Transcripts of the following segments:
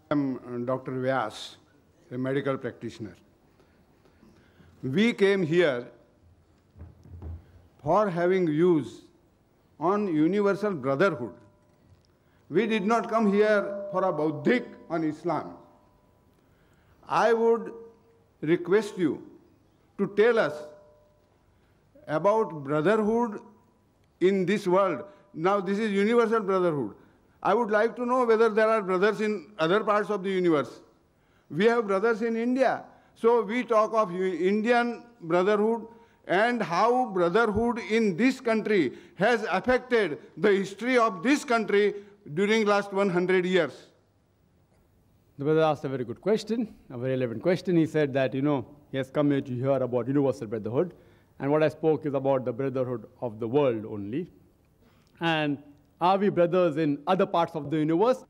I'm Dr. Vyas, a medical practitioner. We came here for having views on universal brotherhood. We did not come here for a Bauddhic on Islam. I would request you to tell us about brotherhood in this world. Now, this is universal brotherhood. I would like to know whether there are brothers in other parts of the universe. We have brothers in India. So we talk of Indian brotherhood and how brotherhood in this country has affected the history of this country during last 100 years. The brother asked a very good question, a very relevant question. He said that, he has come here to hear about universal brotherhood. And what I spoke is about the brotherhood of the world only. And are we brothers in other parts of the universe?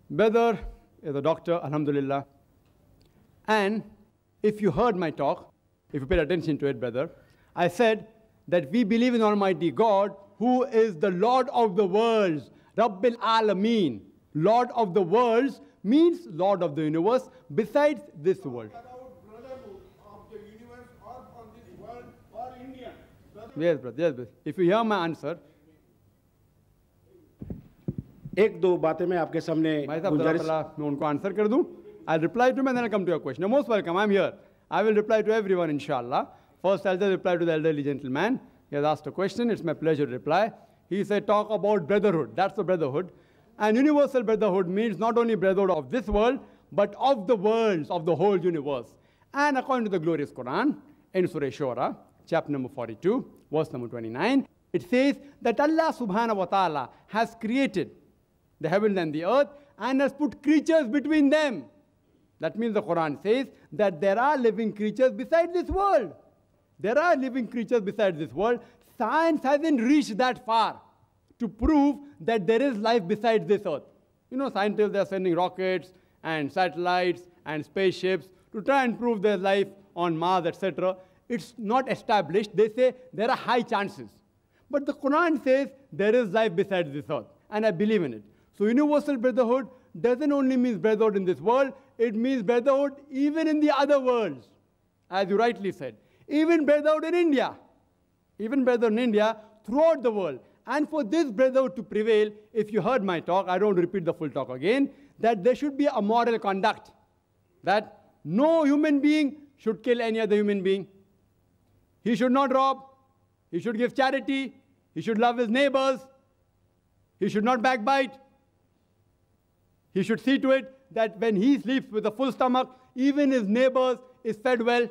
Brother is a doctor, alhamdulillah. And if you heard my talk, if you paid attention to it, brother, I said that we believe in Almighty God, who is the Lord of the worlds, Rabbil Alameen. Lord of the worlds means Lord of the universe, besides this world. About brotherhood of the universe or from this world or India. Yes, brother, yes, brother. If you hear my answer, एक दो बातें मैं आपके सामने गुजारिश मैं उनको answer कर दूं. I'll reply to him and then I'll come to your question. You're most welcome. I'm here. I will reply to everyone, inshallah. First, I'll just reply to the elderly gentleman. He has asked a question. It's my pleasure to reply. He said, talk about brotherhood. That's the brotherhood. And universal brotherhood means not only brotherhood of this world, but of the worlds, of the whole universe. And according to the glorious Quran, in Surah Shura, chapter number 42, verse number 29, it says that Allah subhanahu wa ta'ala has created the heavens and the earth and has put creatures between them. That means the Quran says that there are living creatures beside this world. There are living creatures beside this world. Science hasn't reached that far to prove that there is life beside this earth. Scientists, they are sending rockets and satellites and spaceships to try and prove there's life on Mars, etc. It's not established. They say there are high chances. But the Quran says there is life beside this earth, and I believe in it. So universal brotherhood doesn't only mean brotherhood in this world, it means brotherhood even in the other worlds, as you rightly said. Even brotherhood in India. Even brotherhood in India throughout the world. And for this brotherhood to prevail, if you heard my talk, I don't repeat the full talk again, that there should be a moral conduct. That no human being should kill any other human being. He should not rob. He should give charity. He should love his neighbors. He should not backbite. He should see to it that when he sleeps with a full stomach, even his neighbors is fed well.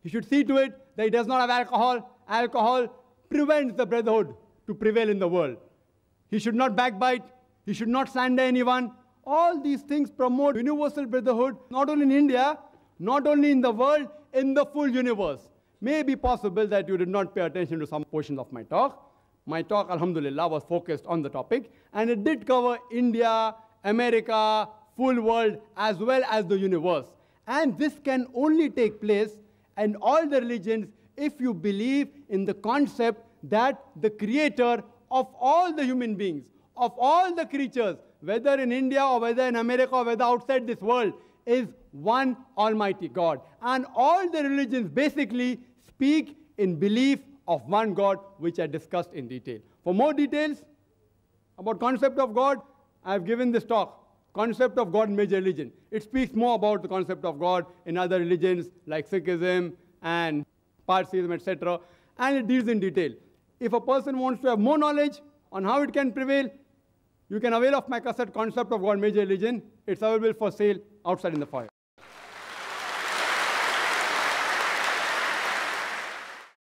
He should see to it that he does not have alcohol. Alcohol prevents the brotherhood to prevail in the world. He should not backbite. He should not slander anyone. All these things promote universal brotherhood, not only in India, not only in the world, in the full universe. May be possible that you did not pay attention to some portions of my talk. My talk, alhamdulillah, was focused on the topic, and it did cover India, America, full world, as well as the universe. And this can only take place in all the religions if you believe in the concept that the creator of all the human beings, of all the creatures, whether in India or whether in America or whether outside this world, is one Almighty God. And all the religions basically speak in belief of one God, which I discussed in detail. For more details about concept of God, I have given this talk, Concept of God in Major Religion. It speaks more about the concept of God in other religions like Sikhism and Parsiism, etc. And it deals in detail. If a person wants to have more knowledge on how it can prevail, you can avail of my cassette, Concept of God in Major Religion. It's available for sale outside in the foyer.